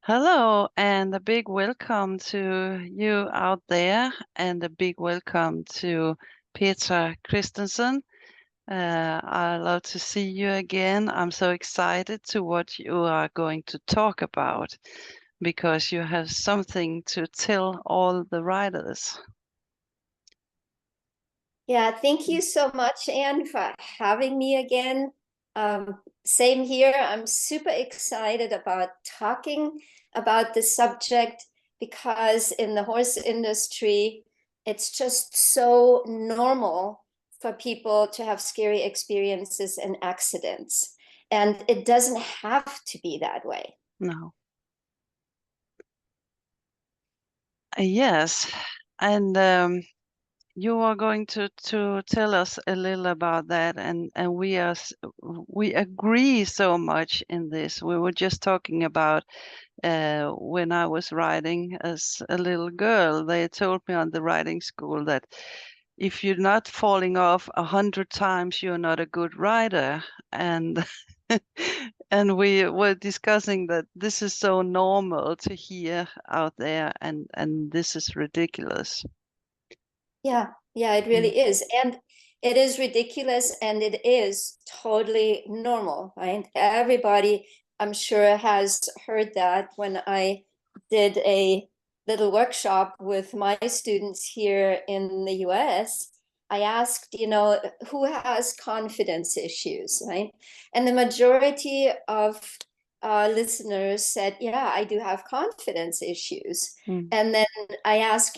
Hello, and a big welcome to you out there, and a big welcome to Petra Christensen. I love to see you again. I'm so excited to what you are going to talk about because you have something to tell all the writers. Yeah, thank you so much, Anne, for having me again. Same here. I'm super excited about talking about the subject because in the horse industry, it's just so normal for people to have scary experiences and accidents. And it doesn't have to be that way. No. Yes, and you are going to tell us a little about that, and we agree so much in this. We were just talking about when I was riding as a little girl. They told me on the riding school that if you're not falling off 100 times, you're not a good rider. And and we were discussing that this is so normal to hear out there, and this is ridiculous. Yeah, it Mm. really is. And it is ridiculous and it is totally normal, right? Everybody, I'm sure, has heard that when I did a little workshop with my students here in the US. I asked, who has confidence issues, right? And the majority of listeners said, yeah, I do have confidence issues. Mm. And then I asked,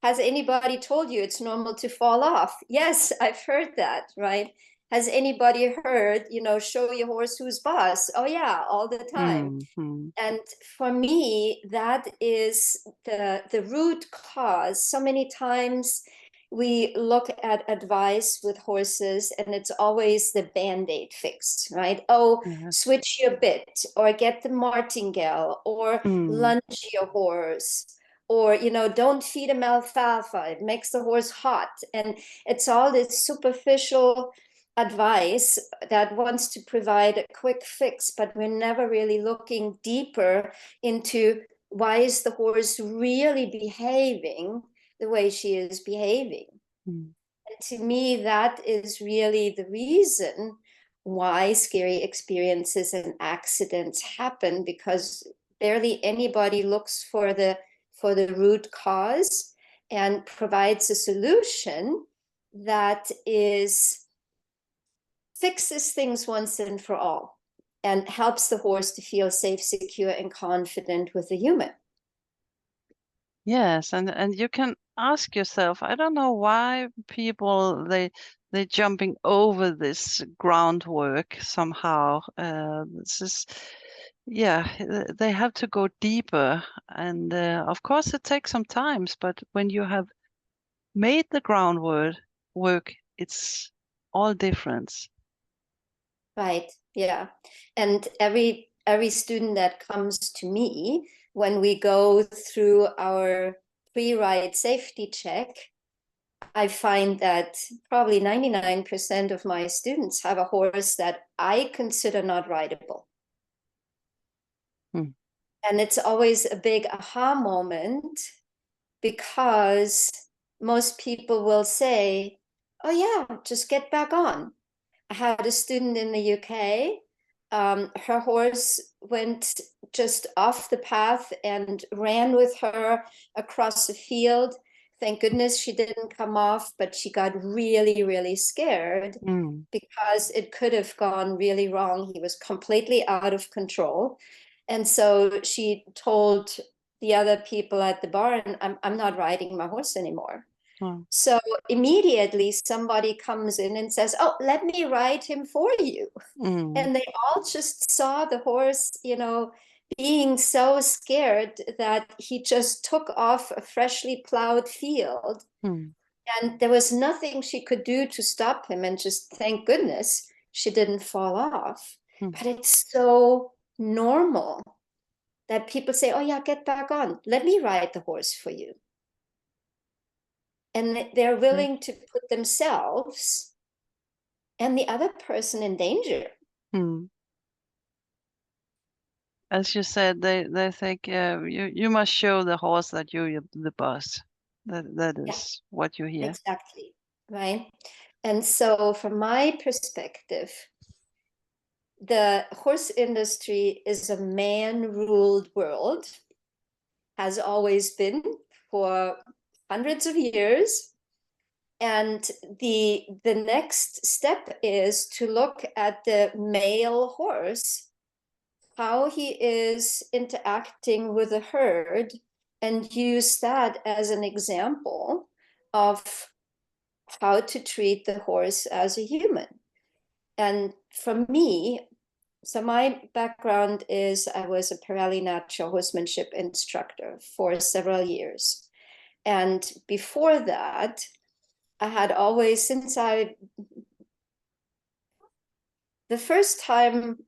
has anybody told you it's normal to fall off? Yes, I've heard that, right? Has anybody heard, show your horse who's boss? Oh yeah, all the time. Mm. And for me, that is the root cause. So many times we look at advice with horses and it's always the band-aid fix, right? Oh, Yes. switch your bit or get the martingale or Mm. lunge your horse or don't feed him alfalfa, it makes the horse hot. And it's all this superficial advice that wants to provide a quick fix, but we're never really looking deeper into why is the horse really behaving the way she is behaving. Mm. And to me, that is really the reason why scary experiences and accidents happen, because barely anybody looks for the root cause and provides a solution that fixes things once and for all and helps the horse to feel safe, secure, and confident with the human. Yes, and you can ask yourself, I don't know why people they jumping over this groundwork somehow. This is, yeah, they have to go deeper, and of course it takes some times, but when you have made the work, it's all different. Right. Yeah. And every student that comes to me, when we go through our pre-ride safety check, I find that probably 99% of my students have a horse that I consider not rideable. Hmm. And it's always a big aha moment because most people will say, oh yeah, just get back on. I had a student in the UK. Her horse went just off the path and ran with her across the field. Thank goodness she didn't come off, but she got really, really scared Mm. because it could have gone really wrong. He was completely out of control. And so she told the other people at the barn, I'm not riding my horse anymore. Oh. So immediately somebody comes in and says, oh, let me ride him for you. Mm. And they all just saw the horse, being so scared that he just took off a freshly plowed field. Mm. And there was nothing she could do to stop him. And just thank goodness she didn't fall off. Mm. But it's so normal that people say, oh, yeah, get back on. Let me ride the horse for you. And they're Yes. willing to put themselves and the other person in danger. Mm. as you said, they think you must show the horse that you're the boss. That Yeah, is what you hear. exactly, right? And so from my perspective, the horse industry is a man-ruled world, has always been for hundreds of years. And the next step is to look at the male horse, how he is interacting with the herd, and use that as an example of how to treat the horse as a human. And for me, so my background is I was a Pirelli natural horsemanship instructor for several years. And before that, I had always, the first time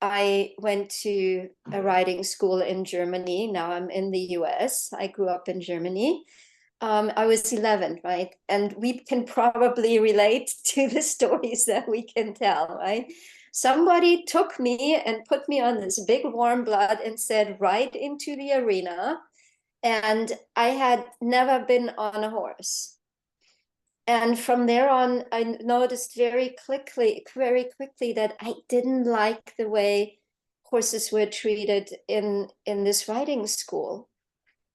I went to a riding school in Germany, now I'm in the US, I grew up in Germany. I was 11, right? And we can probably relate to the stories that we can tell, right? Somebody took me and put me on this big warm blood and said, right into the arena. And I had never been on a horse. And from there on, I noticed very quickly that I didn't like the way horses were treated in this riding school.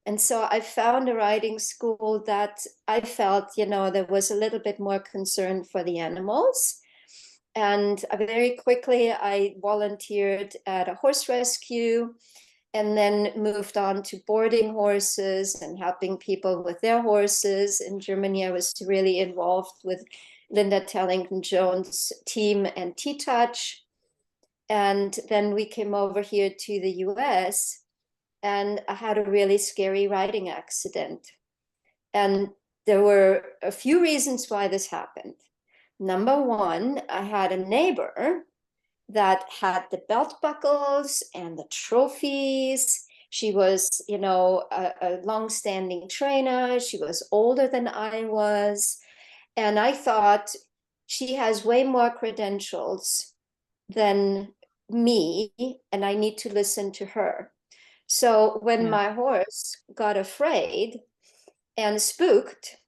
And so I found a riding school that I felt, there was a little bit more concern for the animals. And very quickly, I volunteered at a horse rescue and then moved on to boarding horses and helping people with their horses. In Germany, I was really involved with Linda Tellington-Jones' team and T-Touch. And then we came over here to the US, and I had a really scary riding accident. And there were a few reasons why this happened. Number one, I had a neighbor that had the belt buckles and the trophies. She was, a long-standing trainer. She was older than I was. And I thought, she has way more credentials than me, and I need to listen to her. So when Yeah. my horse got afraid and spooked,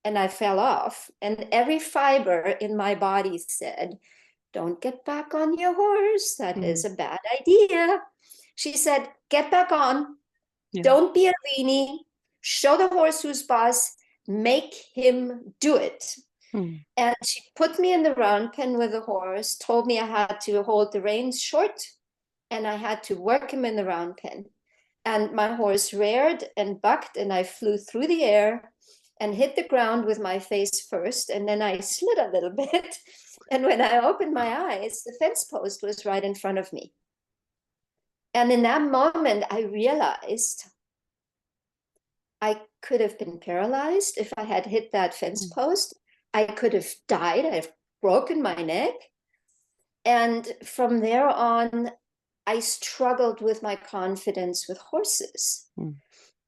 and I fell off, and every fiber in my body said, don't get back on your horse. That is a bad idea. She said, get back on. Yeah. Don't be a weenie. Show the horse who's boss. Make him do it. And she put me in the round pen with the horse, told me I had to hold the reins short, and I had to work him in the round pen. And my horse reared and bucked, and I flew through the air and hit the ground with my face first, and then I slid a little bit. And when I opened my eyes, the fence post was right in front of me. And in that moment, I realized I could have been paralyzed if I had hit that fence post. I could have died. I've broken my neck. And from there on, I struggled with my confidence with horses.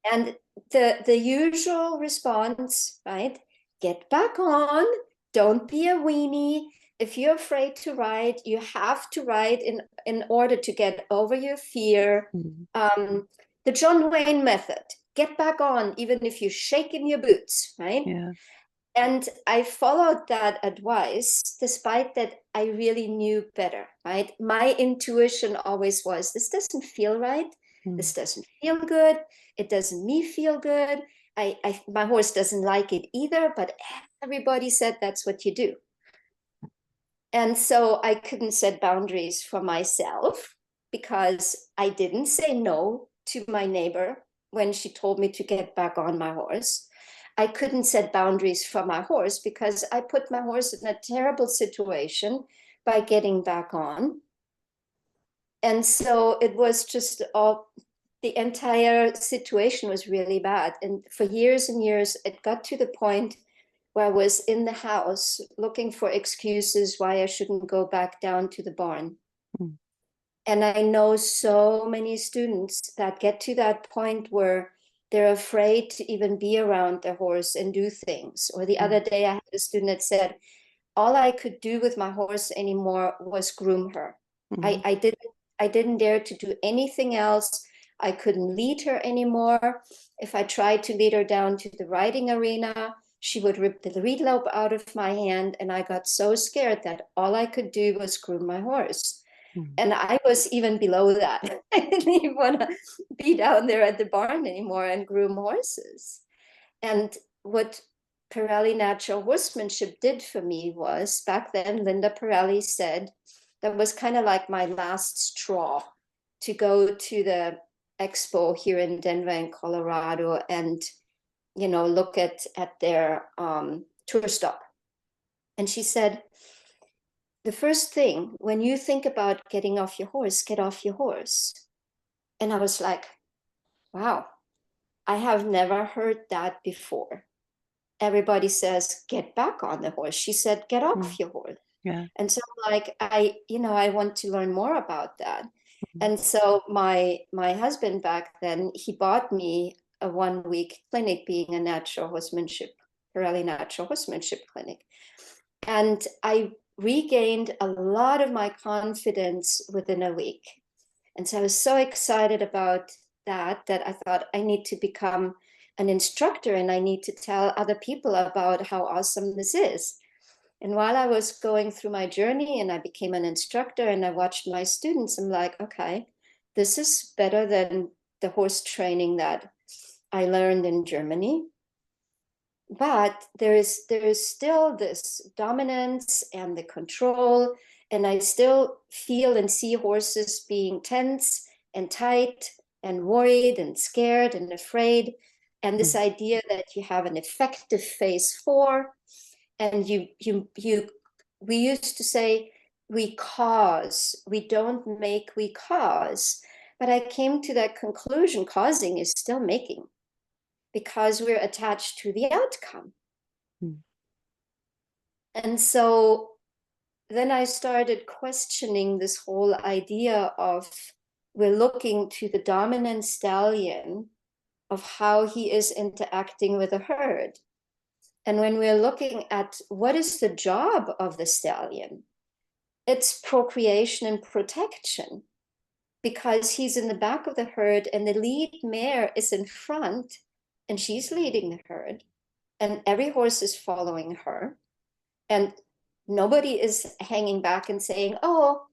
And the usual response, right? Get back on, don't be a weenie. If you're afraid to ride, you have to ride in order to get over your fear. The John Wayne method, get back on, even if you shake in your boots, right? Yeah. And I followed that advice, despite that I really knew better, right? My intuition always was, this doesn't feel right. This doesn't feel good. It doesn't me feel good. My horse doesn't like it either, but everybody said that's what you do. And so I couldn't set boundaries for myself because I didn't say no to my neighbor when she told me to get back on my horse. I couldn't set boundaries for my horse because I put my horse in a terrible situation by getting back on. And so it was just the entire situation was really bad. And for years and years, it got to the point where I was in the house looking for excuses why I shouldn't go back down to the barn. And I know so many students that get to that point where they're afraid to even be around their horse and do things. Or the other day, I had a student that said, all I could do with my horse anymore was groom her. I I didn't dare to do anything else. I couldn't lead her anymore. If I tried to lead her down to the riding arena, she would rip the lead rope out of my hand. And I got so scared that all I could do was groom my horse. Mm. And I was even below that. I didn't even want to be down there at the barn anymore and groom horses. And what Pirelli Natural Horsemanship did for me was, back then, Linda Pirelli said, that was kind of like my last straw to go to the expo here in Denver in Colorado and, you know, look at their tour stop. And she said, the first thing when you think about getting off your horse, get off your horse. And I was like, wow, I have never heard that before. Everybody says, get back on the horse. She said, get off your horse. Yeah. And so like, I want to learn more about that. Mm. And so my husband back then, he bought me a 1-week clinic, being a natural horsemanship, Pirelli natural horsemanship clinic. And I regained a lot of my confidence within a week. And so I was so excited about that I thought I need to become an instructor and I need to tell other people about how awesome this is. And while I was going through my journey and I became an instructor and I watched my students, I'm like, okay, this is better than the horse training that I learned in Germany. But there is still this dominance and the control, and I still feel and see horses being tense and tight and worried and scared and afraid. And this idea that you have an effective phase 4, and we used to say we cause, we don't make, we cause. But I came to that conclusion, causing is still making, because we're attached to the outcome. Mm. And so then I started questioning this whole idea of, we're looking to the dominant stallion, of how he is interacting with the herd. And when we're looking at what is the job of the stallion, it's procreation and protection, because he's in the back of the herd and the lead mare is in front and she's leading the herd and every horse is following her. And nobody is hanging back and saying, oh,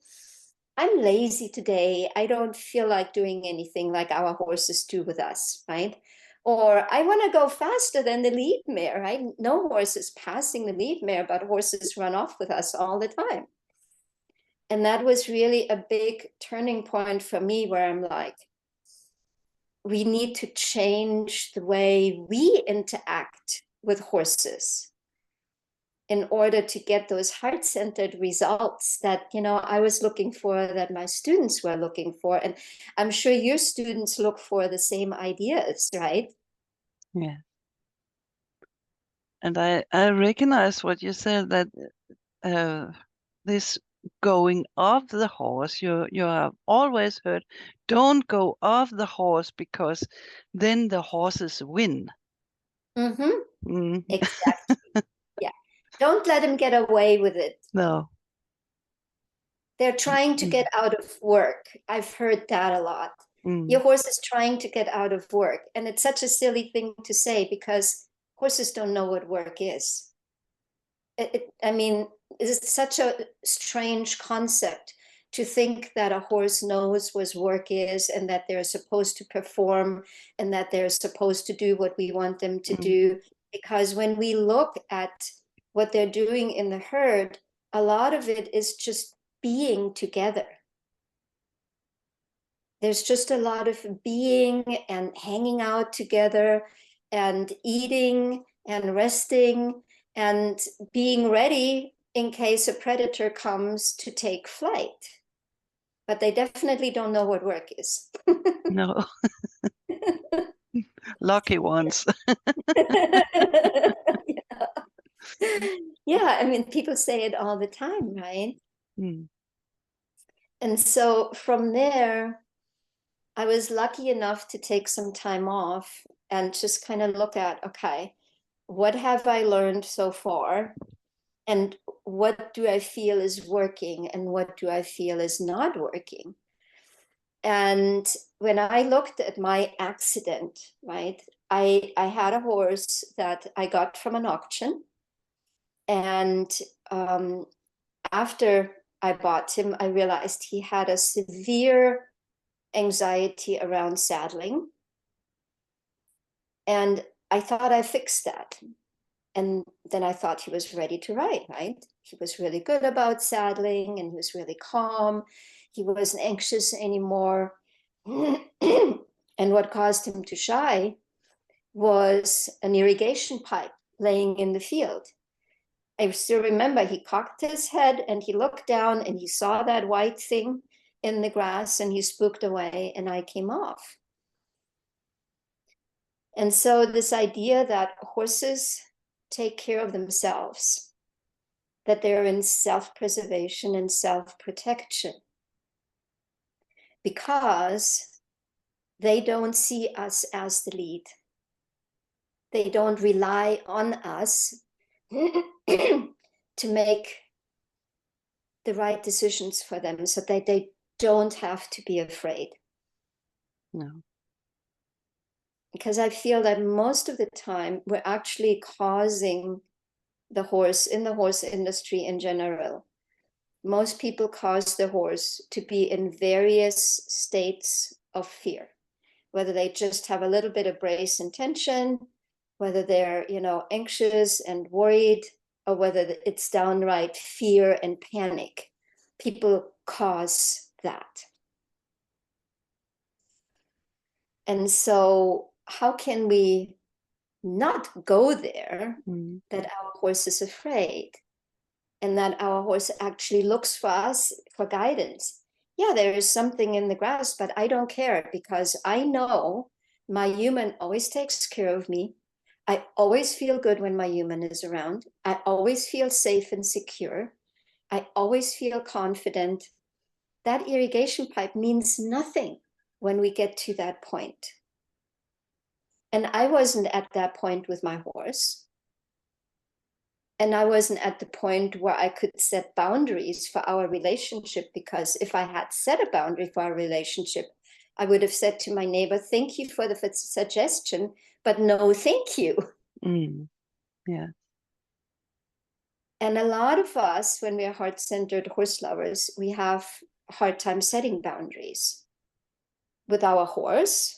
I'm lazy today. I don't feel like doing anything like our horses do with us, right? Or I want to go faster than the lead mare, right? No horse is passing the lead mare, but horses run off with us all the time. And that was really a big turning point for me, where I'm like, we need to change the way we interact with horses in order to get those heart-centered results that, you know, I was looking for, that my students were looking for. And I'm sure your students look for the same ideas, right? Yeah. And I recognize what you said, that this going off the horse, you have always heard, don't go off the horse because then the horses win. Mm-hmm. Mm. Exactly. Yeah. Don't let them get away with it. No. They're trying to get out of work. I've heard that a lot. Your horse is trying to get out of work. And it's such a silly thing to say, because horses don't know what work is. I mean, it's such a strange concept to think that a horse knows what work is and that they're supposed to perform and that they're supposed to do what we want them to do. Because when we look at what they're doing in the herd, a lot of it is just being together. There's just a lot of being and hanging out together and eating and resting and being ready in case a predator comes to take flight. But they definitely don't know what work is. No. Lucky ones. Yeah. Yeah, I mean, people say it all the time, right? And so from there, I was lucky enough to take some time off and just kind of look at, okay, what have I learned so far? And what do I feel is working and what do I feel is not working? And when I looked at my accident, right, I had a horse that I got from an auction. And after I bought him, I realized he had a severe anxiety around saddling. And I thought I fixed that. And then I thought he was ready to ride, right? He was really good about saddling and he was really calm. He wasn't anxious anymore. And what caused him to shy was an irrigation pipe laying in the field. I still remember he cocked his head and he looked down and he saw that white thing in the grass and he spooked away and I came off. And so this idea that horses take care of themselves, that they're in self-preservation and self-protection, because they don't see us as the lead. They don't rely on us to make the right decisions for them so that they don't have to be afraid. No. Because I feel that most of the time we're actually causing the horse, in the horse industry in general, most people cause the horse to be in various states of fear, whether they just have a little bit of brace and tension, whether they're, anxious and worried, or whether it's downright fear and panic. People cause that. And so how can we not go there, that our horse is afraid and that our horse actually looks for us for guidance? Yeah, there is something in the grass, but I don't care because I know my human always takes care of me. I always feel good when my human is around. I always feel safe and secure. I always feel confident. That irrigation pipe means nothing when we get to that point. And I wasn't at that point with my horse. And I wasn't at the point where I could set boundaries for our relationship, because if I had set a boundary for our relationship, I would have said to my neighbor, thank you for the suggestion, but no, thank you. Yeah. And a lot of us, when we are heart-centered horse lovers, we have a hard time setting boundaries with our horse,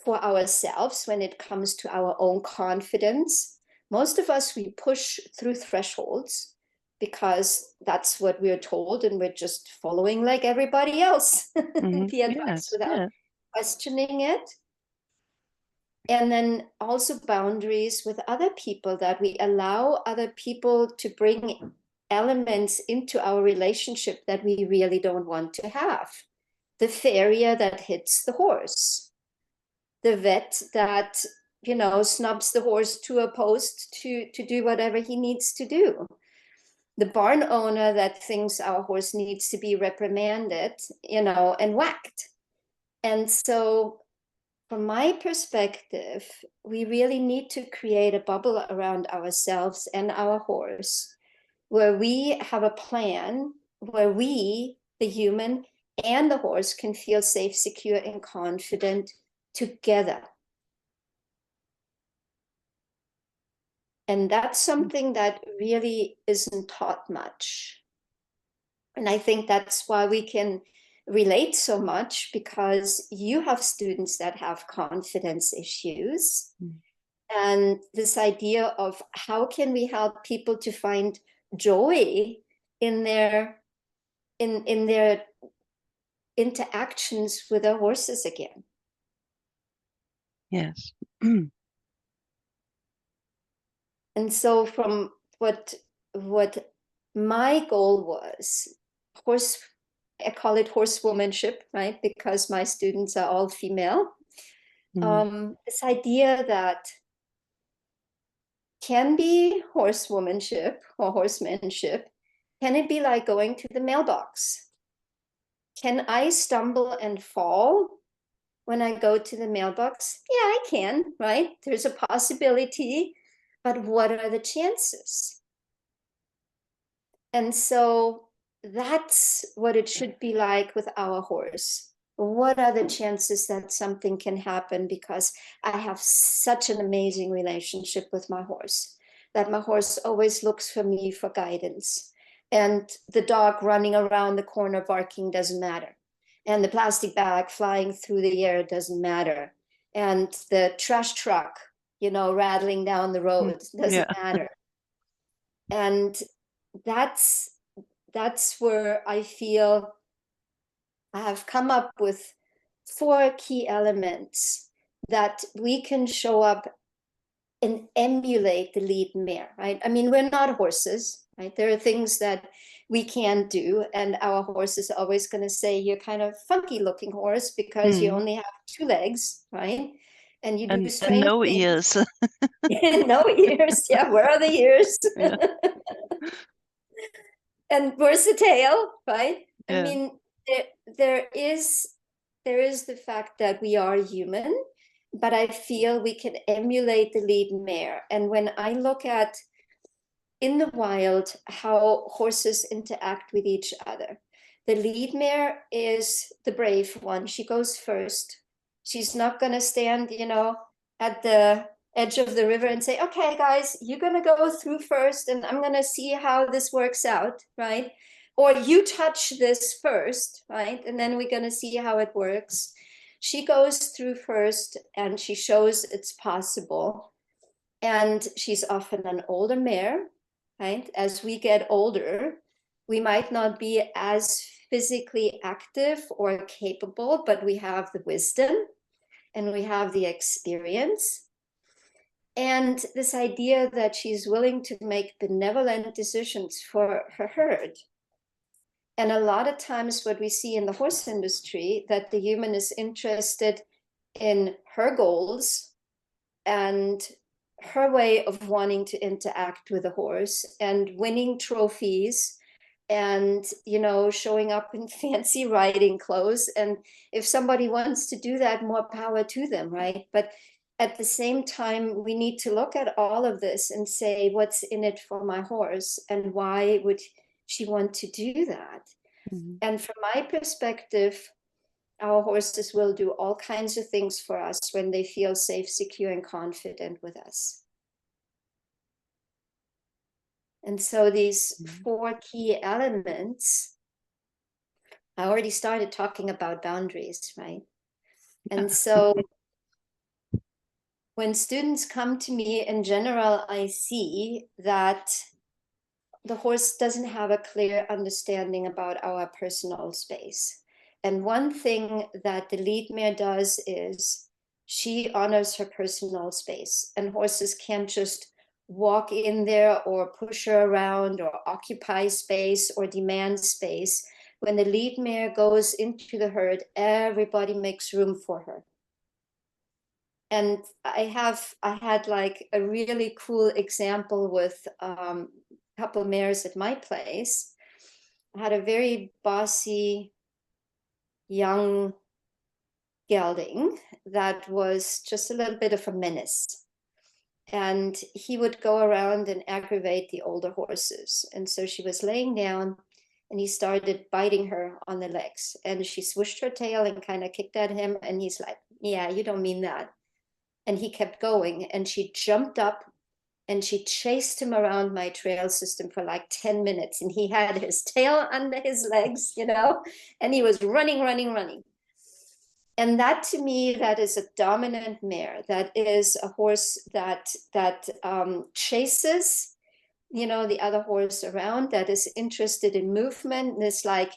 for ourselves, when it comes to our own confidence. Most of us, we push through thresholds because that's what we're told, and we're just following like everybody else the advice without questioning it. And then also boundaries with other people, that we allow other people to bring elements into our relationship that we really don't want to have. The farrier that hits the horse, the vet that, snubs the horse to a post to do whatever he needs to do, the barn owner that thinks our horse needs to be reprimanded, and whacked. And so from my perspective, we really need to create a bubble around ourselves and our horse, where we have a plan, where we, the human and the horse, can feel safe, secure, and confident together. And that's something that really isn't taught much. And I think that's why we can relate so much, because you have students that have confidence issues. And this idea of how can we help people to find joy in their interactions with their horses again. Yes. And so from what my goal was, I call it horsewomanship, right? Because my students are all female. This idea that can be horsewomanship or horsemanship. Can it be like going to the mailbox? Can I stumble and fall when I go to the mailbox? Yeah, I can, right? There's a possibility, but what are the chances? And so that's what it should be like with our horse. what are the chances that something can happen? Because I have such an amazing relationship with my horse, that my horse always looks for me for guidance. And the dog running around the corner barking doesn't matter. And the plastic bag flying through the air doesn't matter. And the trash truck, rattling down the road doesn't Yeah. matter. And that's where I feel I have come up with 4 key elements that we can show up and emulate the lead mare, right? I mean, we're not horses, right? There are things that we can't do, and our horse is always going to say, you're kind of funky looking horse because you Mm. only have 2 legs, right? And you do And strange no things. ears. No ears. Yeah, where are the ears? Yeah. And where's the tail, right? I Yeah. mean, there is the fact that we are human, but I feel we can emulate the lead mare. And when I look at in the wild how horses interact with each other, the lead mare is the brave one. She goes first. She's not going to stand, at the edge of the river and say, okay, guys, you're going to go through first and I'm going to see how this works out, right? Or you touch this first, right? And then we're going to see how it works. She goes through first and she shows it's possible. And she's often an older mare, right? As we get older, we might not be as physically active or capable, but we have the wisdom and we have the experience. And this idea that she's willing to make benevolent decisions for her herd. And a lot of times what we see in the horse industry, that the human is interested in her goals and her way of wanting to interact with the horse and winning trophies and showing up in fancy riding clothes. And if somebody wants to do that, more power to them, right? But at the same time, we need to look at all of this and say, what's in it for my horse and why would she want to do that? Mhm. And from my perspective, our horses will do all kinds of things for us when they feel safe, secure, and confident with us. And so these 4 key elements, I already started talking about boundaries, right? And so when students come to me in general, I see that the horse doesn't have a clear understanding about our personal space. And one thing that the lead mare does is she honors her personal space, and horses can't just walk in there or push her around or occupy space or demand space. When the lead mare goes into the herd, everybody makes room for her. And I had like a really cool example with a couple of mares at my place. I had a very bossy young gelding that was just a little bit of a menace. And he would go around and aggravate the older horses. And so she was laying down and he started biting her on the legs. And she swished her tail and kind of kicked at him. And he's like, yeah, you don't mean that. And he kept going. And she jumped up and she chased him around my trail system for like 10 minutes. And he had his tail under his legs, and he was running, running, running. And that to me, that is a dominant mare. That is a horse that chases, the other horse around, that is interested in movement. And it's like,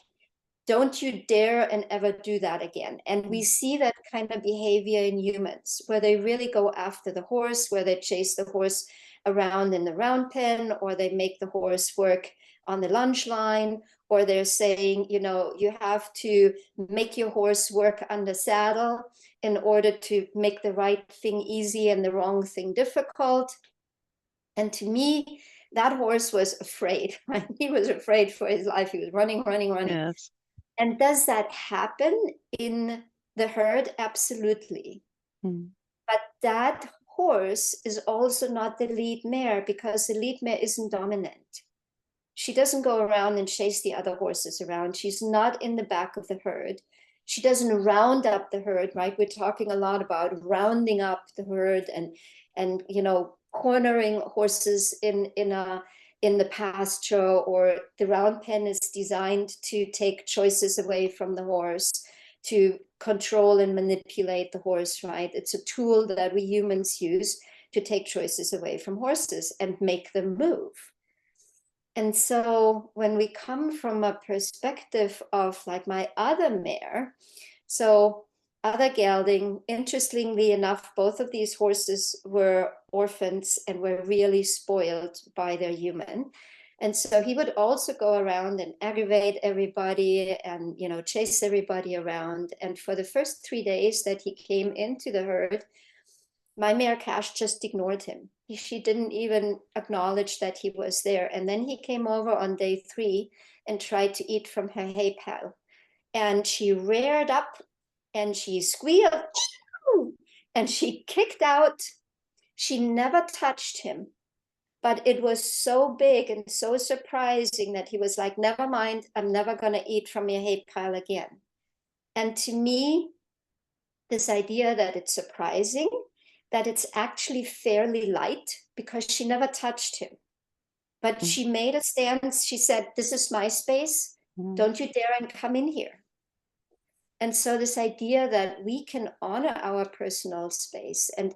don't you dare and ever do that again. And we see that kind of behavior in humans, where they really go after the horse, where they chase the horse around in the round pen, or they make the horse work on the lunge line, or they're saying, you have to make your horse work under saddle in order to make the right thing easy and the wrong thing difficult. And to me, that horse was afraid. Right? He was afraid for his life. He was running, running, running. Yes. And does that happen in the herd? Absolutely. Mm. But that horse is also not the lead mare, because the lead mare isn't dominant. She doesn't go around and chase the other horses around. She's not in the back of the herd. She doesn't round up the herd, right? We're talking a lot about rounding up the herd and cornering horses in the pasture, or the round pen is designed to take choices away from the horse, to control and manipulate the horse, right? It's a tool that we humans use to take choices away from horses and make them move. And so when we come from a perspective of like my other mare, so other gelding, interestingly enough, both of these horses were orphans and were really spoiled by their human. And so he would also go around and aggravate everybody and, chase everybody around. And for the first 3 days that he came into the herd, my mare Cash just ignored him. She didn't even acknowledge that he was there. And then he came over on day 3 and tried to eat from her hay pile. And she reared up and she squealed and she kicked out. She never touched him, but it was so big and so surprising that he was like, never mind, I'm never going to eat from your hay pile again. And to me, this idea that it's surprising, that it's actually fairly light, because she never touched him. But she made a stance. She said, this is my space. Don't you dare and come in here. And so this idea that we can honor our personal space and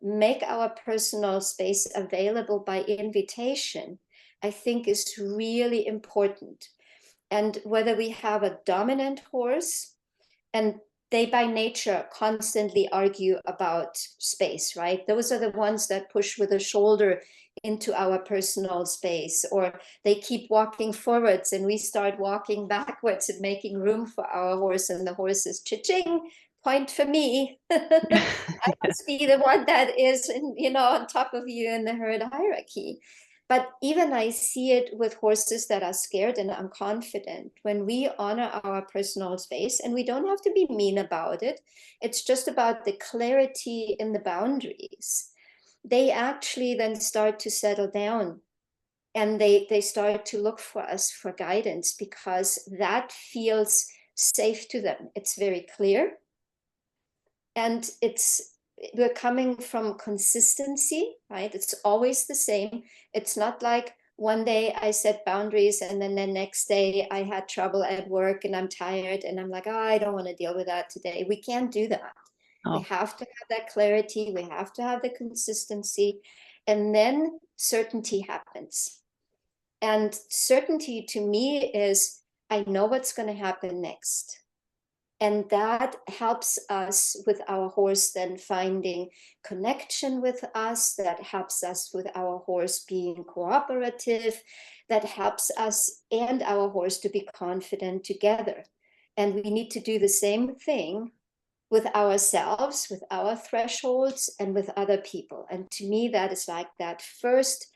make our personal space available by invitation, I think is really important. And whether we have a dominant horse, and they by nature constantly argue about space, right? Those are the ones that push with the shoulder into our personal space, or they keep walking forwards and we start walking backwards and making room for our horse, and the horse is cha-ching, point for me. I must be the one that is on top of you in the herd hierarchy. But even I see it with horses that are scared and unconfident. When we honor our personal space, and we don't have to be mean about it, it's just about the clarity in the boundaries. They actually then start to settle down, and they start to look for us for guidance, because that feels safe to them. It's very clear. And we're coming from consistency, right? It's always the same. It's not like one day I set boundaries and then the next day I had trouble at work and I'm tired and I'm like, oh, I don't want to deal with that today. We can't do that. We have to have that clarity. We have to have the consistency. And then certainty happens. And certainty to me is, I know what's going to happen next. And that helps us with our horse then finding connection with us. That helps us with our horse being cooperative. That helps us and our horse to be confident together. And we need to do the same thing with ourselves, with our thresholds, and with other people. And to me, that is like that first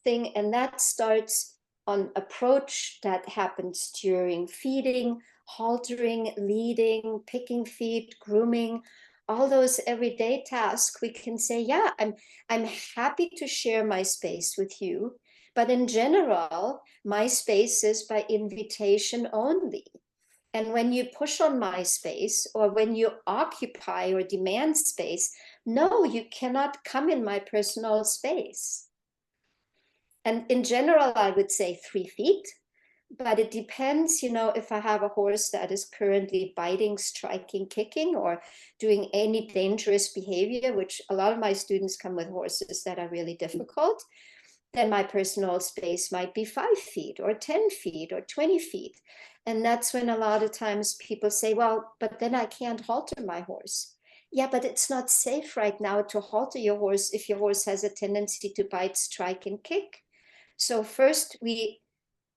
thing. And that starts on approach that happens during feeding, haltering, leading, picking feet, grooming, all those everyday tasks. We can say, yeah, I'm happy to share my space with you. But in general, my space is by invitation only. And when you push on my space, or when you occupy or demand space, no, you cannot come in my personal space. And in general, I would say 3 feet, but it depends, if I have a horse that is currently biting, striking, kicking, or doing any dangerous behavior, which a lot of my students come with horses that are really difficult, then my personal space might be 5 feet or 10 feet or 20 feet. And that's when a lot of times people say, well, but then I can't halter my horse. Yeah, but it's not safe right now to halter your horse if your horse has a tendency to bite, strike, and kick. So first we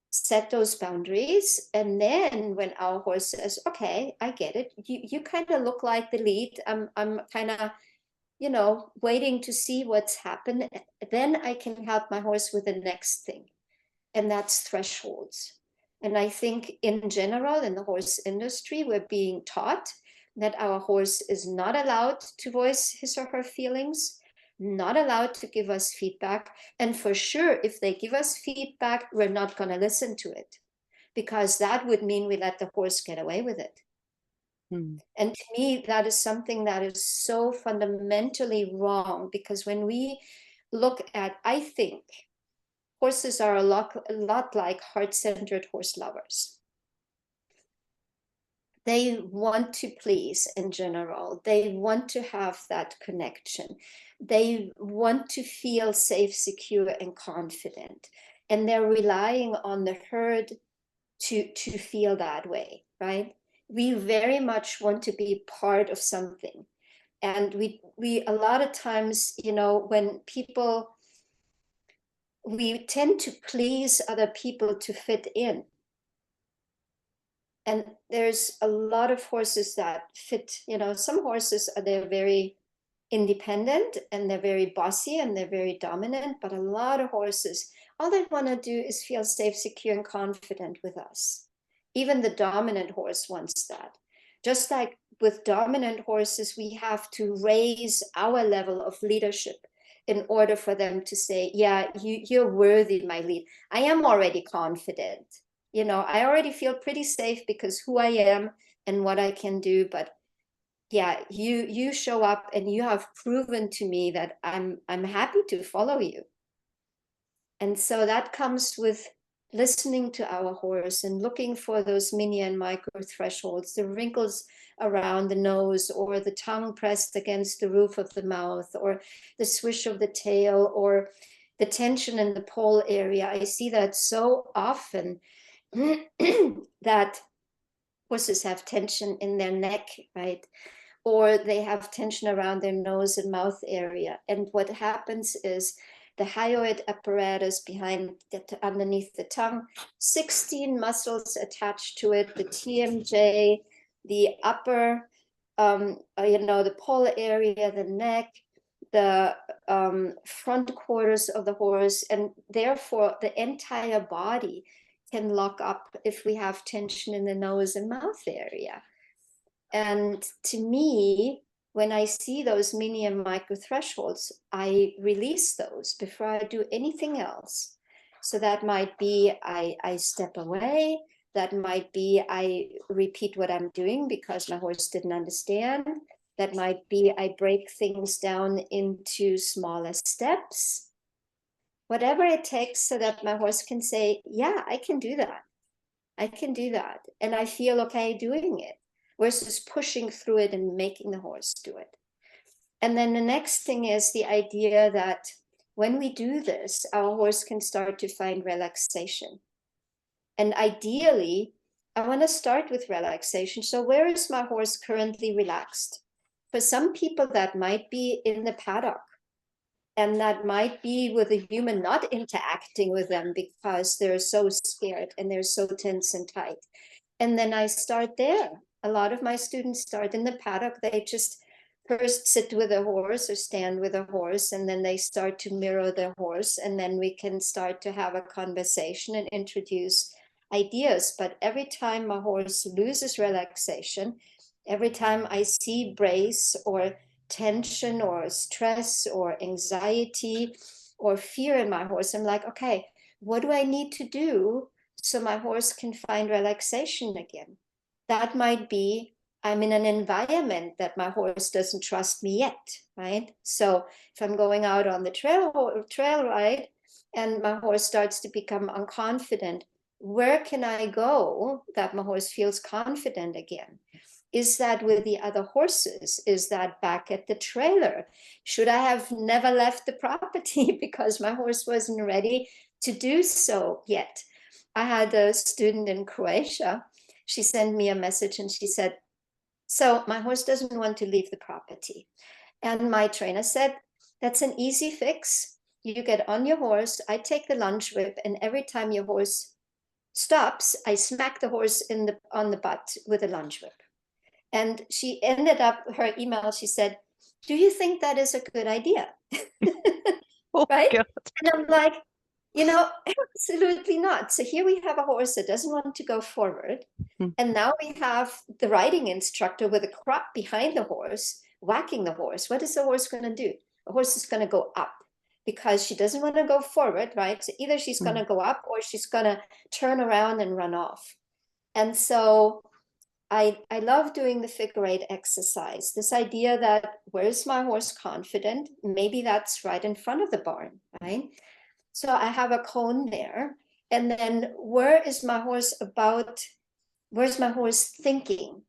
set those boundaries. And then when our horse says, okay, I get it. You kind of look like the lead. I'm kind of, waiting to see what's happened. Then I can help my horse with the next thing. And that's thresholds. And I think in general, in the horse industry, we're being taught that our horse is not allowed to voice his or her feelings, not allowed to give us feedback. And for sure, if they give us feedback, we're not going to listen to it, because that would mean we let the horse get away with it. Mm. And to me, that is something that is so fundamentally wrong, because when we look at, I think horses are a lot like heart-centered horse lovers. They want to please in general. They want to have that connection. They want to feel safe, secure, and confident. And they're relying on the herd to feel that way, right? We very much want to be part of something. And we a lot of times, you know, when people, we tend to please other people to fit in. And there's a lot of horses that fit, you know, some horses are, they're very independent and they're very bossy and they're very dominant, but a lot of horses, all they want to do is feel safe, secure, and confident with us. Even the dominant horse wants that. Just like with dominant horses, we have to raise our level of leadership in order for them to say, yeah, you're worthy, my lead. I am already confident. You know, I already feel pretty safe because who I am and what I can do, but yeah, you show up and you have proven to me that I'm happy to follow you. And so that comes with listening to our horse and looking for those mini and micro thresholds, the wrinkles around the nose, or the tongue pressed against the roof of the mouth, or the swish of the tail, or the tension in the poll area. I see that so often that horses have tension in their neck, right? Or they have tension around their nose and mouth area. And what happens is the hyoid apparatus underneath the tongue, 16 muscles attached to it, the TMJ, the upper, the poll area, the neck, the front quarters of the horse, and therefore the entire body can lock up if we have tension in the nose and mouth area. And to me, when I see those mini and micro thresholds, I release those before I do anything else. So that might be I step away. That might be I repeat what I'm doing because my horse didn't understand. That might be I break things down into smaller steps. Whatever it takes so that my horse can say, yeah, I can do that. I can do that. And I feel okay doing it versus pushing through it and making the horse do it. And then the next thing is the idea that when we do this, our horse can start to find relaxation. And ideally, I want to start with relaxation. So where is my horse currently relaxed? For some people, that might be in the paddock. And that might be with a human not interacting with them because they're so scared and they're so tense and tight. And then I start there. A lot of my students start in the paddock. They just first sit with a horse or stand with a horse, and then they start to mirror their horse. And then we can start to have a conversation and introduce ideas. But every time my horse loses relaxation, every time I see brace or tension or stress or anxiety or fear in my horse, I'm like, okay, what do I need to do so my horse can find relaxation again? That might be I'm in an environment that my horse doesn't trust me yet, right? So if I'm going out on the trail ride and my horse starts to become unconfident, where can I go that my horse feels confident again? Is that with the other horses? Is that back at the trailer? Should I have never left the property because my horse wasn't ready to do so yet? I had a student in Croatia. She sent me a message and she said, so my horse doesn't want to leave the property. And my trainer said, that's an easy fix. You get on your horse, I take the lunge whip, and every time your horse stops, I smack the horse on the butt with a lunge whip. And she ended up her email, she said, do you think that is a good idea? Oh, Right? God. And I'm like, absolutely not. So here we have a horse that doesn't want to go forward. Mm. And now we have the riding instructor with a crop behind the horse, whacking the horse. What is the horse going to do? The horse is going to go up because she doesn't want to go forward, right? So either she's going to go up or she's going to turn around and run off. And so I love doing the figure eight exercise. This idea that where's my horse confident? Maybe that's right in front of the barn, right? So I have a cone there. And then where's my horse thinking,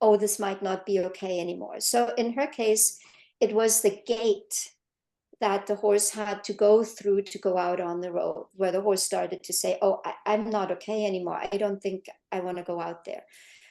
oh, this might not be okay anymore. So in her case, it was the gate that the horse had to go through to go out on the road, where the horse started to say, oh, I'm not okay anymore. I don't think I want to go out there.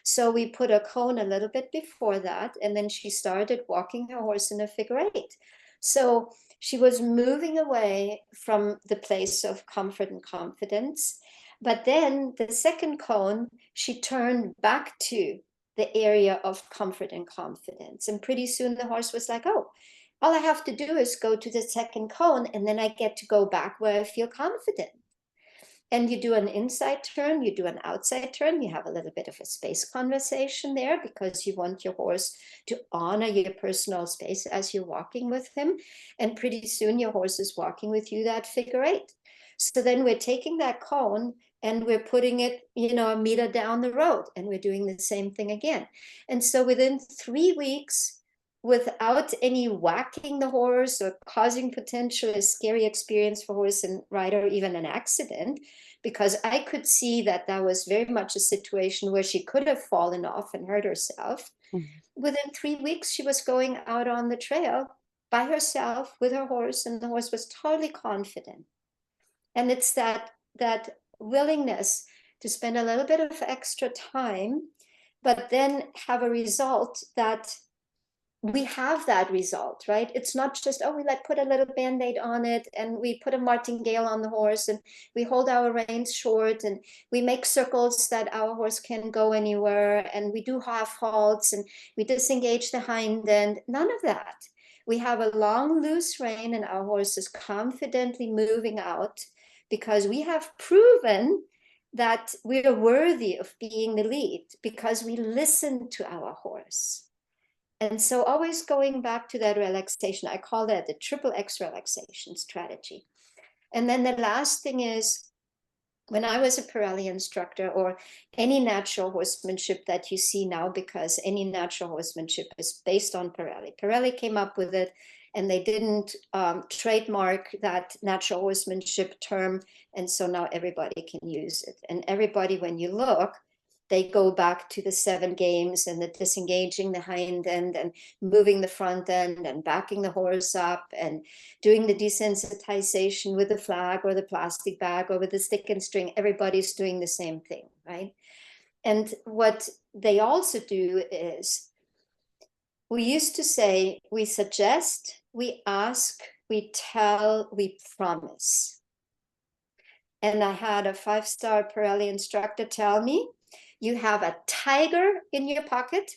So we put a cone a little bit before that, and then she started walking her horse in a figure eight. So she was moving away from the place of comfort and confidence. But then the second cone, she turned back to the area of comfort and confidence. And pretty soon the horse was like, oh, all I have to do is go to the second cone, and then I get to go back where I feel confident. And you do an inside turn, you do an outside turn, you have a little bit of a space conversation there because you want your horse to honor your personal space as you're walking with him. And pretty soon your horse is walking with you that figure eight. So then we're taking that cone and we're putting it, a meter down the road, and we're doing the same thing again. And so within 3 weeks, without any whacking the horse or causing potentially a scary experience for horse and rider, even an accident, because I could see that that was very much a situation where she could have fallen off and hurt herself. Within 3 weeks, she was going out on the trail by herself with her horse, and the horse was totally confident. And it's that willingness to spend a little bit of extra time, but then have a result that we have that result, right? It's not just, oh, we put a little band-aid on it and we put a martingale on the horse and we hold our reins short and we make circles that our horse can go anywhere and we do half halts and we disengage the hind end. None of that. We have a long, loose rein and our horse is confidently moving out because we have proven that we are worthy of being the lead because we listen to our horse. And so always going back to that relaxation, I call that the triple X relaxation strategy. And then the last thing is, when I was a Pirelli instructor or any natural horsemanship that you see now, because any natural horsemanship is based on Pirelli. Pirelli came up with it and they didn't trademark that natural horsemanship term. And so now everybody can use it. And everybody, when you look, they go back to the 7 games and the disengaging the hind end and moving the front end and backing the horse up and doing the desensitization with the flag or the plastic bag or with the stick and string. Everybody's doing the same thing, right? And what they also do is, we used to say, we suggest, we ask, we tell, we promise. And I had a 5-star Pirelli instructor tell me, you have a tiger in your pocket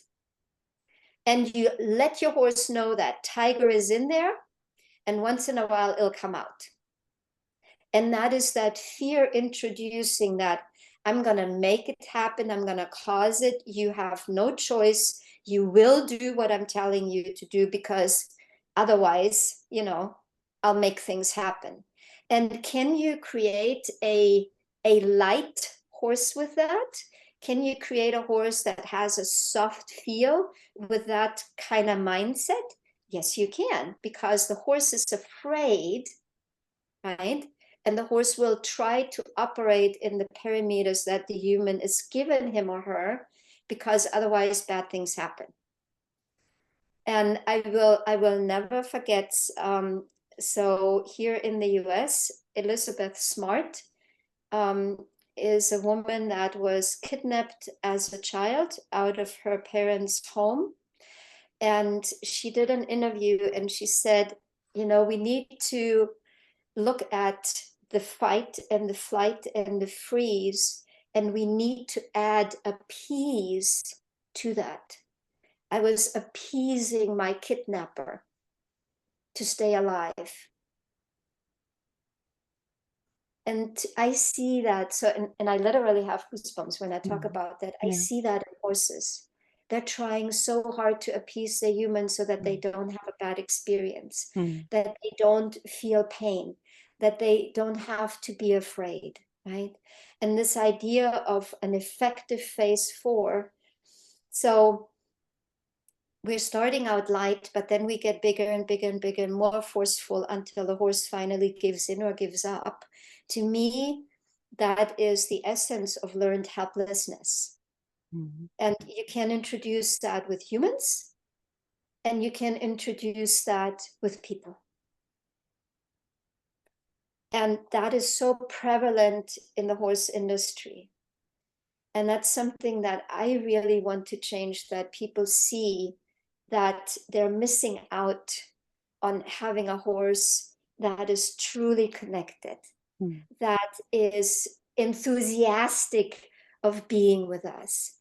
and you let your horse know that tiger is in there, and once in a while it'll come out. And that is that fear introducing that I'm going to make it happen. I'm going to cause it. You have no choice. You will do what I'm telling you to do because otherwise, I'll make things happen. And can you create a light horse with that? Can you create a horse that has a soft feel with that kind of mindset? Yes, you can, because the horse is afraid, right? And the horse will try to operate in the parameters that the human is given him or her, because otherwise bad things happen. And I will never forget. So here in the US, Elizabeth Smart is a woman that was kidnapped as a child out of her parents' home. And she did an interview and she said, we need to look at the fight and the flight and the freeze, and we need to add appease to that. I was appeasing my kidnapper to stay alive. And I see that, and I literally have goosebumps when I talk about that. I see that in horses. They're trying so hard to appease the humans so that they don't have a bad experience, that they don't feel pain, that they don't have to be afraid, right? And this idea of an effective phase 4 So we're starting out light, but then we get bigger and bigger and bigger and more forceful until the horse finally gives in or gives up. To me, that is the essence of learned helplessness. Mm-hmm. And you can introduce that with humans, and you can introduce that with people. And that is so prevalent in the horse industry. And that's something that I really want to change, that people see that they're missing out on having a horse that is truly connected, that is enthusiastic of being with us,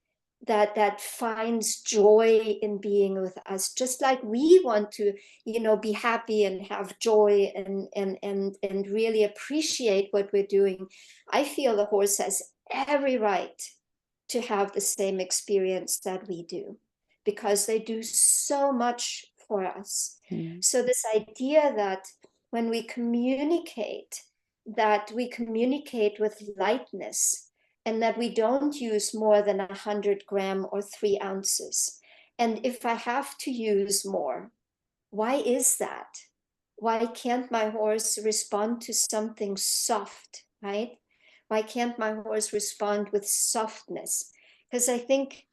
that finds joy in being with us, just like we want to, be happy and have joy and really appreciate what we're doing. I feel the horse has every right to have the same experience that we do, because they do so much for us. So this idea that when we communicate, that we communicate with lightness, and that we don't use more than 100 gram or 3 ounces. And if I have to use more, why is that? Why can't my horse respond to something soft, right? Why can't my horse respond with softness? Because I think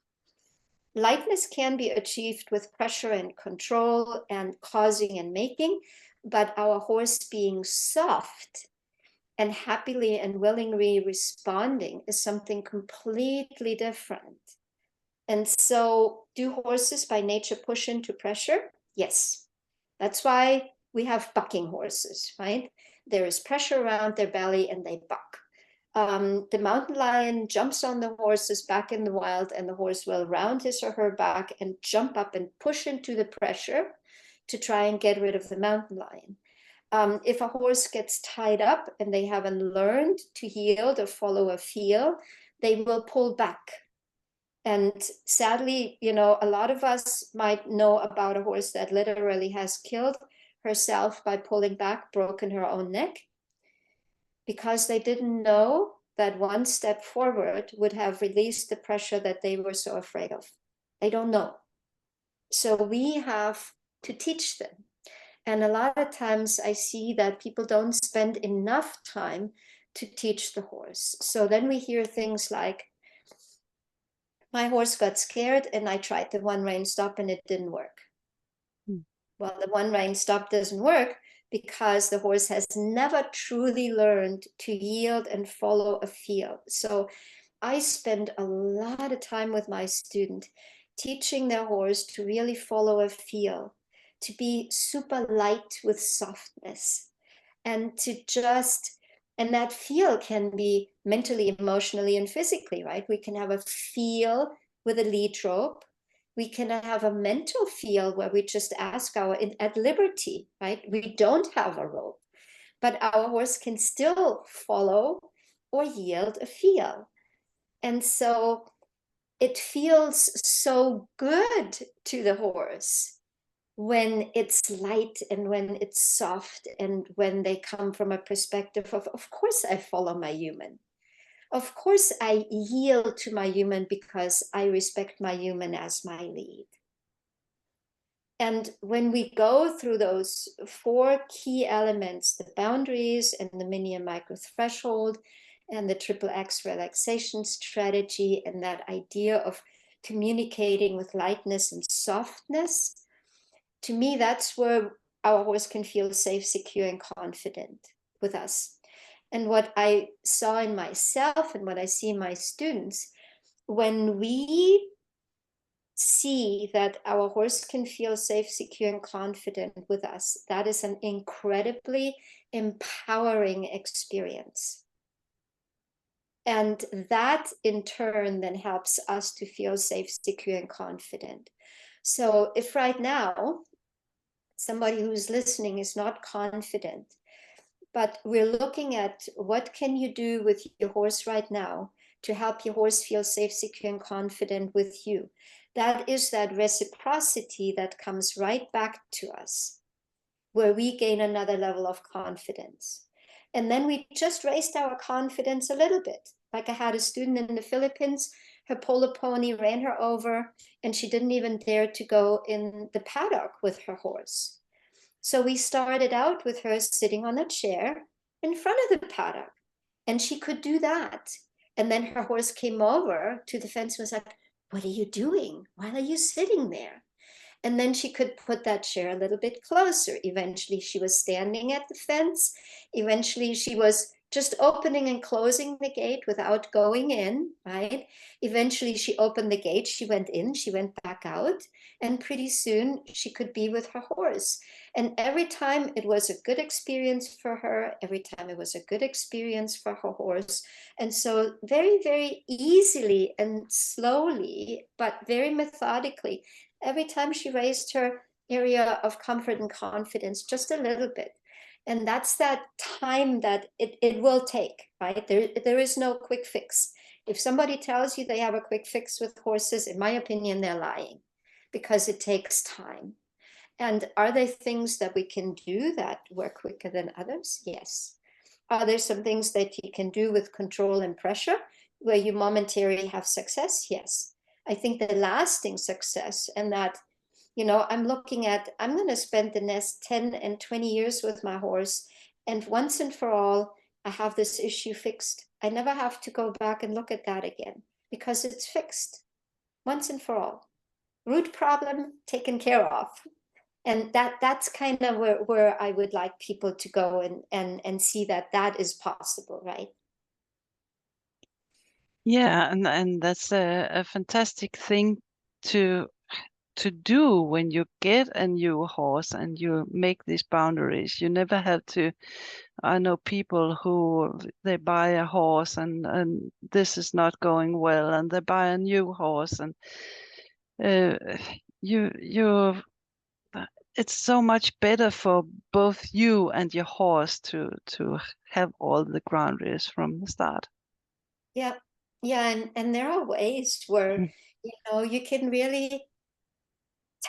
lightness can be achieved with pressure and control and causing and making, but our horse being soft and happily and willingly responding is something completely different. And so, do horses by nature push into pressure? Yes. That's why we have bucking horses, right? There is pressure around their belly and they buck. The mountain lion jumps on the horse's back in the wild, and the horse will round his or her back and jump up and push into the pressure to try and get rid of the mountain lion. If a horse gets tied up and they haven't learned to yield or follow a feel, they will pull back. And sadly, a lot of us might know about a horse that literally has killed herself by pulling back, broken her own neck, because they didn't know that one step forward would have released the pressure that they were so afraid of. They don't know. So we have to teach them. And a lot of times I see that people don't spend enough time to teach the horse. So then we hear things like, my horse got scared and I tried the one rein stop and it didn't work. Well, the one rein stop doesn't work because the horse has never truly learned to yield and follow a feel. So I spend a lot of time with my student teaching their horse to really follow a feel, to be super light with softness, and and that feel can be mentally, emotionally, and physically, right? We can have a feel with a lead rope. We can have a mental feel where we just ask at liberty, right? We don't have a rope, but our horse can still follow or yield a feel. And so it feels so good to the horse when it's light and when it's soft and when they come from a perspective of course I follow my human. Of course I yield to my human because I respect my human as my lead. And when we go through those 4 key elements, the boundaries and the mini and micro threshold and the triple X relaxation strategy, and that idea of communicating with lightness and softness, to me, that's where our horse can feel safe, secure, and confident with us. And what I saw in myself and what I see in my students, when we see that our horse can feel safe, secure, and confident with us, that is an incredibly empowering experience. And that in turn then helps us to feel safe, secure, and confident. So if right now somebody who's listening is not confident, but we're looking at what can you do with your horse right now to help your horse feel safe, secure, and confident with you. That is that reciprocity that comes right back to us, where we gain another level of confidence. And then we just raised our confidence a little bit. Like I had a student in the Philippines, her polo pony ran her over, and she didn't even dare to go in the paddock with her horse. So we started out with her sitting on a chair in front of the paddock, and she could do that. And then her horse came over to the fence and was like, "What are you doing? Why are you sitting there?" And then she could put that chair a little bit closer. Eventually, she was standing at the fence. Eventually, she was just opening and closing the gate without going in, right? Eventually, she opened the gate, she went in, she went back out, and pretty soon she could be with her horse. And every time it was a good experience for her, every time it was a good experience for her horse. And so, very, very easily and slowly, but very methodically, every time she raised her area of comfort and confidence just a little bit. And that's that time that it will take, right? There is no quick fix. If somebody tells you they have a quick fix with horses, in my opinion, they're lying, because it takes time. And are there things that we can do that work quicker than others? Yes. Are there some things that you can do with control and pressure where you momentarily have success? Yes. I think the lasting success, and that, I'm going to spend the next 10 and 20 years with my horse. And once and for all, I have this issue fixed. I never have to go back and look at that again because it's fixed once and for all. Root problem taken care of. And that's kind of where I would like people to go and see that is possible, right? Yeah, and that's a fantastic thing to do when you get a new horse and you make these boundaries. You never have to. I know people who they buy a horse and this is not going well, and they buy a new horse, and uh, you it's so much better for both you and your horse to have all the boundaries from the start. Yeah. Yeah. And there are ways where, you can really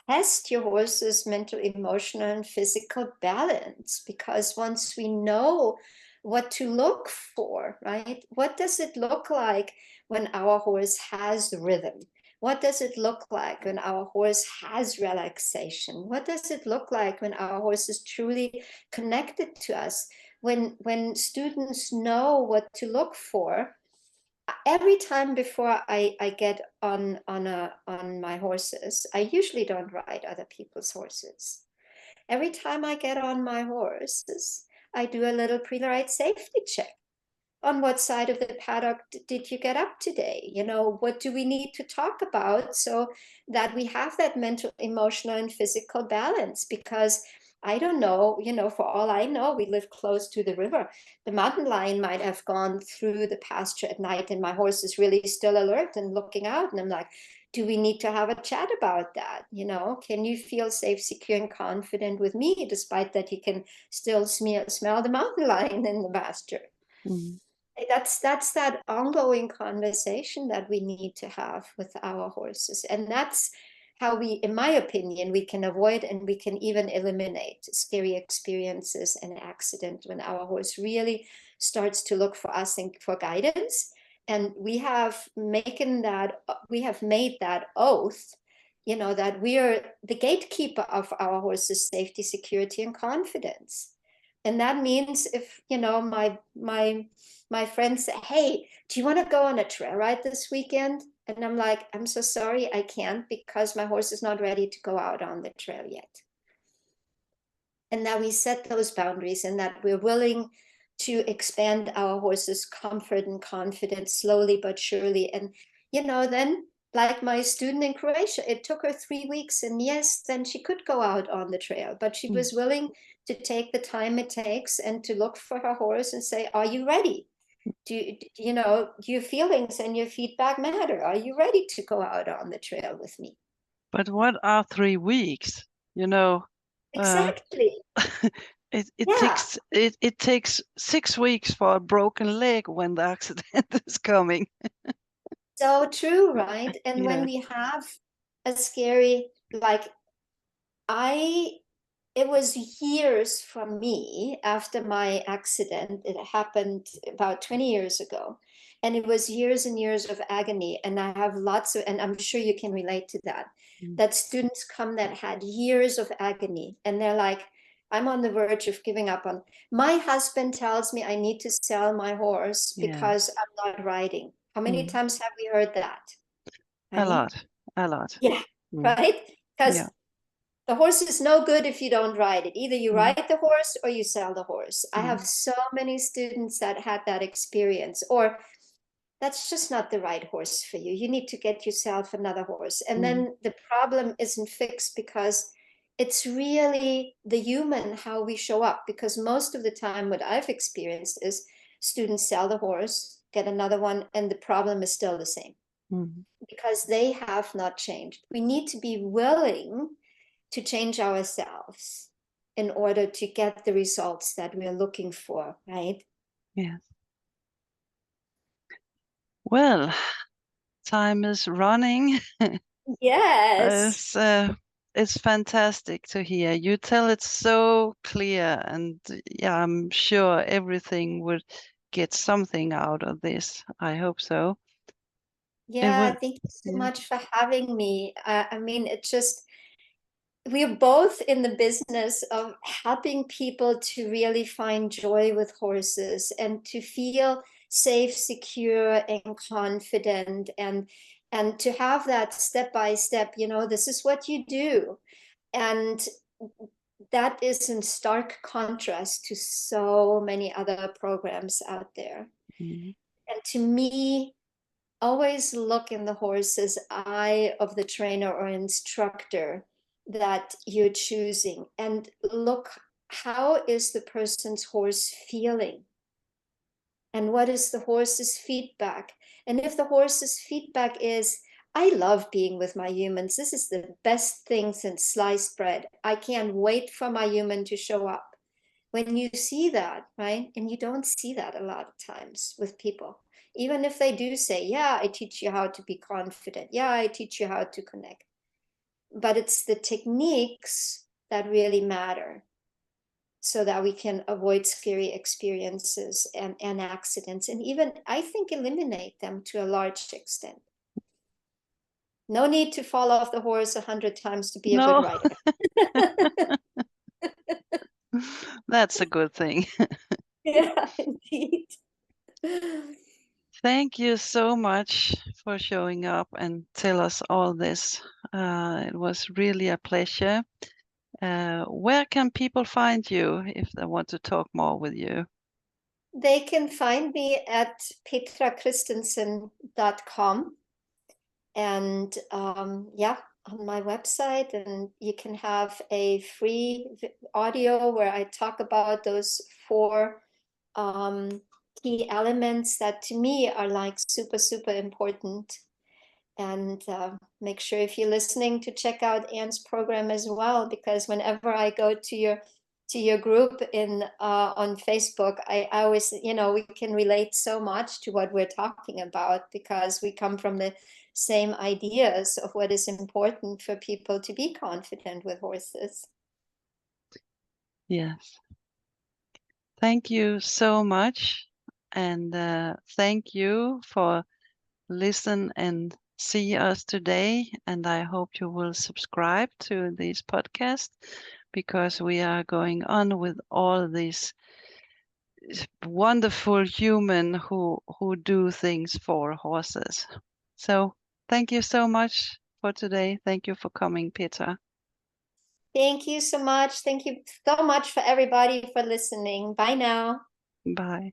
test your horse's mental, emotional, and physical balance, because once we know what to look for, right? What does it look like when our horse has rhythm? What does it look like when our horse has relaxation? What does it look like when our horse is truly connected to us? When students know what to look for, every time before I get on my horses, I usually don't ride other people's horses. Every time I get on my horses, I do a little pre-ride safety check. On what side of the paddock did you get up today? What do we need to talk about so that we have that mental, emotional, and physical balance? Because I don't know, for all I know, we live close to the river. The mountain lion might have gone through the pasture at night, and my horse is really still alert and looking out. And I'm like, do we need to have a chat about that? Can you feel safe, secure, and confident with me, despite that you can still smell the mountain lion in the pasture? Mm. That's that ongoing conversation that we need to have with our horses. And that's how we, in my opinion, we can avoid and we can even eliminate scary experiences and accident when our horse really starts to look for us and for guidance. And we have made that oath, that we are the gatekeeper of our horse's safety, security, and confidence. And that means if, my friends say, "Hey, do you want to go on a trail ride this weekend?" And I'm like, "I'm so sorry, I can't, because my horse is not ready to go out on the trail yet." And that we set those boundaries, and that we're willing to expand our horse's comfort and confidence slowly but surely. And, then, like my student in Croatia, it took her 3 weeks. And yes, then she could go out on the trail, but she Mm. was willing to take the time it takes and to look for her horse and say, "Are you ready? Do your feelings and your feedback matter? Are you ready to go out on the trail with me?" But what are 3 weeks? Uh, Exactly. it Yeah. takes 6 weeks for a broken leg when the accident is coming. So true, right? And when Yeah. we have a scary, like, it was years from me after my accident. It happened about 20 years ago. And it was years and years of agony. And I have lots of, and I'm sure you can relate to that, that students come that had years of agony and they're like, I'm on the verge of giving up on. My husband tells me I need to sell my horse because I'm not riding. How many times have we heard that? A Right? lot, a lot. Yeah, right? Because Yeah. the horse is no good if you don't ride it. Either you ride the horse or you sell the horse. I have so many students that had that experience, or that's just not the right horse for you. You need to get yourself another horse. And then the problem isn't fixed because it's really the human, how we show up. Because most of the time, what I've experienced is students sell the horse, get another one, and the problem is still the same because they have not changed. We need to be willing to change ourselves in order to get the results that we're looking for, right? Yes. Well, time is running. Yes. It's fantastic to hear. You tell it so clear, and yeah, I'm sure everything would get something out of this. I hope so. It Yeah, would, thank you so yeah. much for having me. I mean, it's just, we're both in the business of helping people to really find joy with horses and to feel safe, secure, and confident, and to have that step by step, this is what you do. And that is in stark contrast to so many other programs out there. Mhm. And to me, always look in the horse's eye of the trainer or instructor that you're choosing and look, how is the person's horse feeling? And what is the horse's feedback? And if the horse's feedback is, I love being with my humans, this is the best thing since sliced bread, I can't wait for my human to show up. When you see that, right? And you don't see that a lot of times with people. Even if they do say, yeah, I teach you how to be confident. Yeah, I teach you how to connect. But it's the techniques that really matter so that we can avoid scary experiences and accidents, and even, I think, eliminate them to a large extent. No need to fall off the horse 100 times to be a good No, rider. that's a good thing. Yeah, indeed. Thank you so much for showing up and tell us all this. It was really a pleasure. Where can people find you if they want to talk more with you? They can find me at petrachristensen.com, and yeah, on my website, and you can have a free audio where I talk about those 4 key elements that to me are like super, super important. And make sure, if you're listening, to check out Anne's program as well, because whenever I go to your group in on Facebook, I always, we can relate so much to what we're talking about because we come from the same ideas of what is important for people to be confident with horses. Yes. Thank you so much. And thank you for listen and see us today. And I hope you will subscribe to this podcast because we are going on with all these wonderful human who do things for horses. So thank you so much for today. Thank you for coming, Petra. Thank you so much. Thank you so much for everybody for listening. Bye now. Bye.